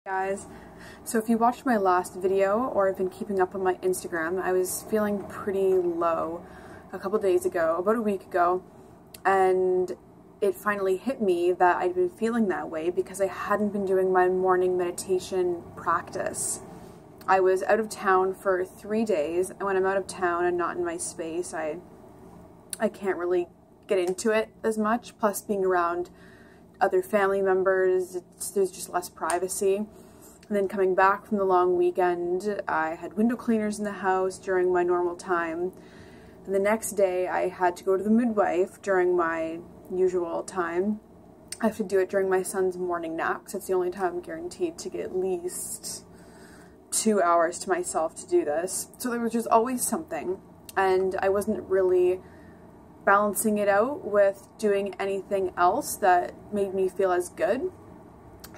Guys, so if you watched my last video or have been keeping up on my Instagram, I was feeling pretty low a couple days ago, about a week ago, and it finally hit me that I'd been feeling that way because I hadn't been doing my morning meditation practice. I was out of town for 3 days, and when I'm out of town and not in my space, I can't really get into it as much, plus being around other family members, there's just less privacy. And then coming back from the long weekend, I had window cleaners in the house during my normal time. And the next day I had to go to the midwife during my usual time. I have to do it during my son's morning nap, because it's the only time I'm guaranteed to get at least 2 hours to myself to do this. So there was just always something, and I wasn't really balancing it out with doing anything else that made me feel as good.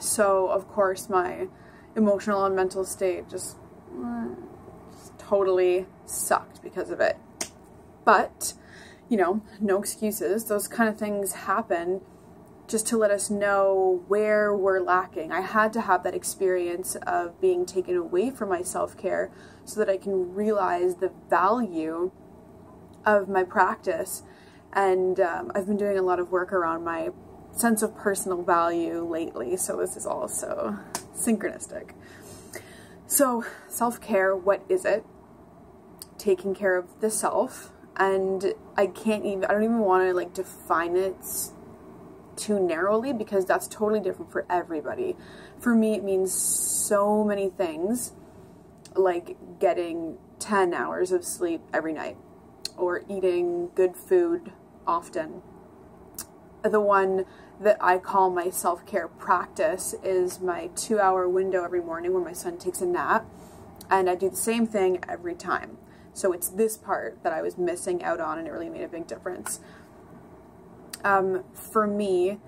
So of course my emotional and mental state just totally sucked because of it. But, you know, no excuses. Those kind of things happen just to let us know where we're lacking. I had to have that experience of being taken away from my self-care so that I can realize the value of my practice. And I've been doing a lot of work around my sense of personal value lately, so this is also synchronistic. So self-care, what is it? Taking care of the self, and I don't even want to like define it too narrowly, because that's totally different for everybody. For me, it means so many things, like getting 10 hours of sleep every night, or eating good food often. The one that I call my self-care practice is my 2-hour window every morning when my son takes a nap, and I do the same thing every time. So it's this part that I was missing out on, and it really made a big difference. For me,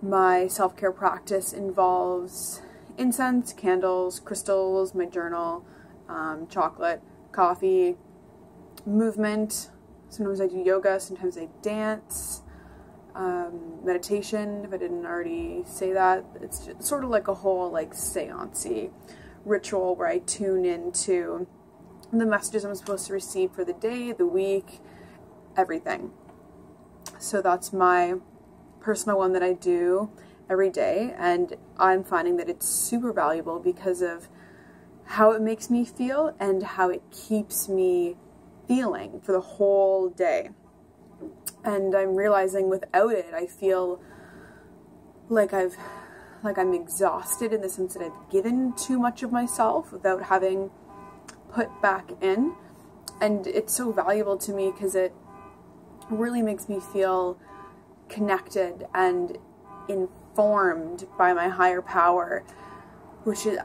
my self-care practice involves incense, candles, crystals, my journal, chocolate, coffee, movement. Sometimes I do yoga, sometimes I dance, meditation, if I didn't already say that. It's just sort of like a whole like seance-y ritual where I tune into the messages I'm supposed to receive for the day, the week, everything. So that's my personal one that I do every day, and I'm finding that it's super valuable because of how it makes me feel and how it keeps me feeling for the whole day. And I'm realizing without it, I feel like I'm exhausted, in the sense that I've given too much of myself without having put back in. And it's so valuable to me because it really makes me feel connected and informed by my higher power, which is,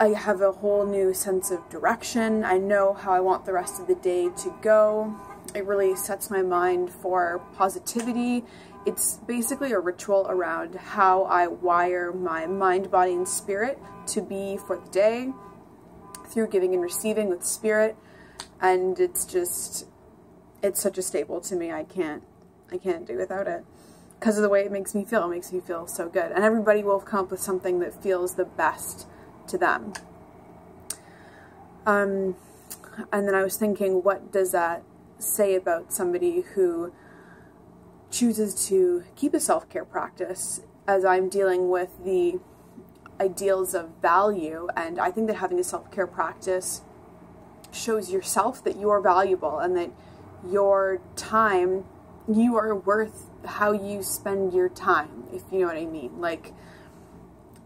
I have a whole new sense of direction. I know how I want the rest of the day to go. It really sets my mind for positivity. It's basically a ritual around how I wire my mind, body, and spirit to be for the day through giving and receiving with spirit. And it's such a staple to me. I can't do without it because of the way it makes me feel. It makes me feel so good. And everybody will come up with something that feels the best to them. And then I was thinking, what does that say about somebody who chooses to keep a self-care practice, as I'm dealing with the ideals of value? And I think that having a self-care practice shows yourself that you are valuable and that your time, you are worth how you spend your time, if you know what I mean. Like,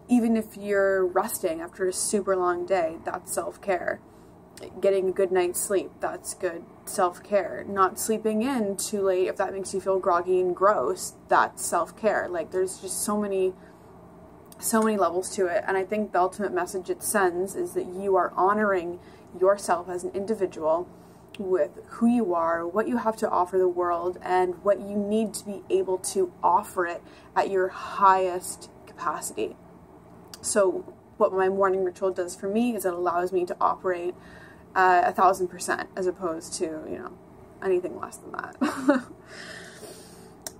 even if you're resting after a super long day, that's self-care. Getting a good night's sleep, that's good self-care. Not sleeping in too late, if that makes you feel groggy and gross, that's self-care. Like, there's just so many levels to it. And I think the ultimate message it sends is that you are honoring yourself as an individual with who you are, what you have to offer the world, and what you need to be able to offer it at your highest capacity. So what my morning ritual does for me is it allows me to operate 1,000%, as opposed to, you know, anything less than that.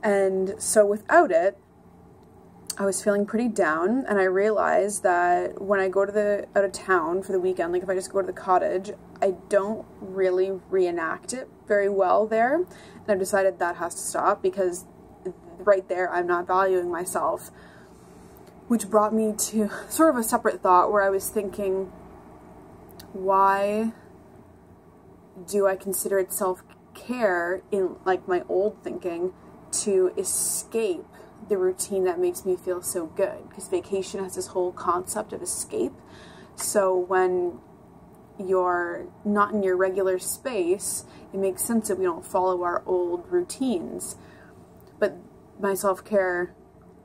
And so without it, I was feeling pretty down, and I realized that when I go to out of town for the weekend, like if I just go to the cottage, I don't really reenact it very well there. And I've decided that has to stop, because right there I'm not valuing myself. Which brought me to sort of a separate thought where I was thinking, why do I consider it self-care in like my old thinking to escape the routine that makes me feel so good? Because vacation has this whole concept of escape. So when you're not in your regular space, it makes sense that we don't follow our old routines. But my self-care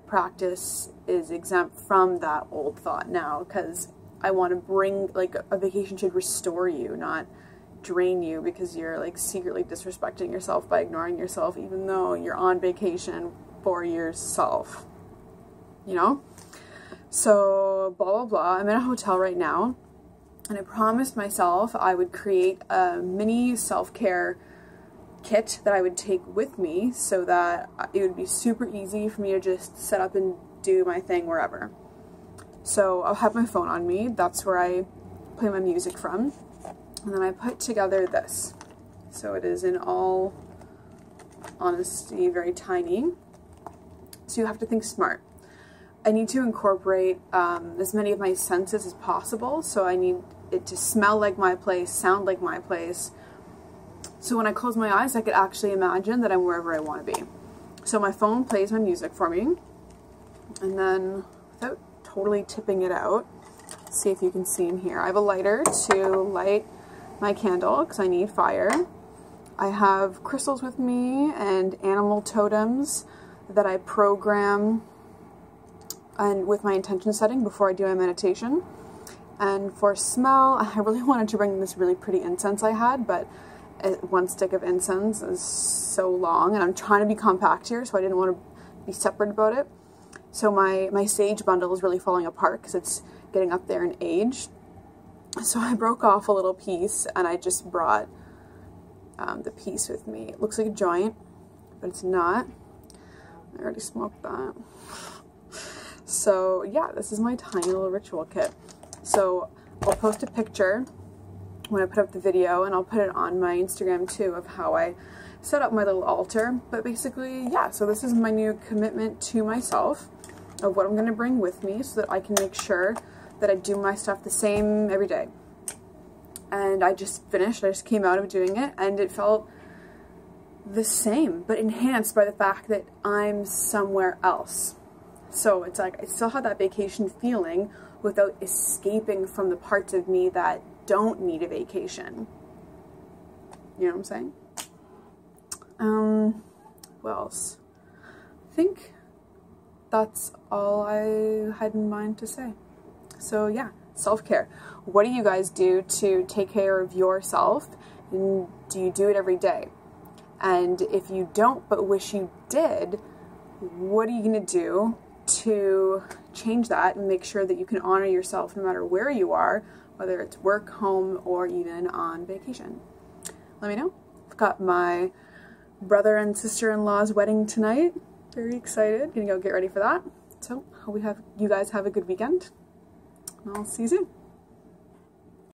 practice is exempt from that old thought now, because I want to bring, like, a vacation should restore you, not drain you, because you're like secretly disrespecting yourself by ignoring yourself even though you're on vacation for yourself, you know? So blah blah blah. I'm in a hotel right now, and I promised myself I would create a mini self-care kit that I would take with me so that it would be super easy for me to just set up and do my thing wherever. So I'll have my phone on me, that's where I play my music from, and then I put together this. So it is in all honesty very tiny, so you have to think smart. I need to incorporate as many of my senses as possible, so I need it to smell like my place, sound like my place, so when I close my eyes I could actually imagine that I'm wherever I want to be. So my phone plays my music for me, and then without totally tipping it out, let's see if you can see in here, I have a lighter to light my candle because I need fire. I have crystals with me and animal totems that I program and with my intention setting before I do my meditation. And for smell, I really wanted to bring this really pretty incense I had, but one stick of incense is so long, and I'm trying to be compact here, so I didn't want to be separate about it. So my sage bundle is really falling apart because it's getting up there in age. So I broke off a little piece, and I just brought the piece with me. It looks like a joint, but it's not. I already smoked that. So yeah, this is my tiny little ritual kit. So I'll post a picture when I put up the video, and I'll put it on my Instagram too of how I set up my little altar. But basically, yeah, so this is my new commitment to myself of what I'm going to bring with me so that I can make sure that I do my stuff the same every day. And I just finished, I just came out of doing it, and it felt the same, but enhanced by the fact that I'm somewhere else. So it's like I still have that vacation feeling without escaping from the parts of me that don't need a vacation. You know what I'm saying? What else? I think that's all I had in mind to say. So yeah, self-care. What do you guys do to take care of yourself? And do you do it every day? And if you don't but wish you did, what are you going to do to change that and make sure that you can honor yourself no matter where you are, whether it's work, home, or even on vacation? Let me know. I've got my brother and sister-in-law's wedding tonight. Very excited. Gonna go get ready for that. So hope you guys have a good weekend. I'll see you soon.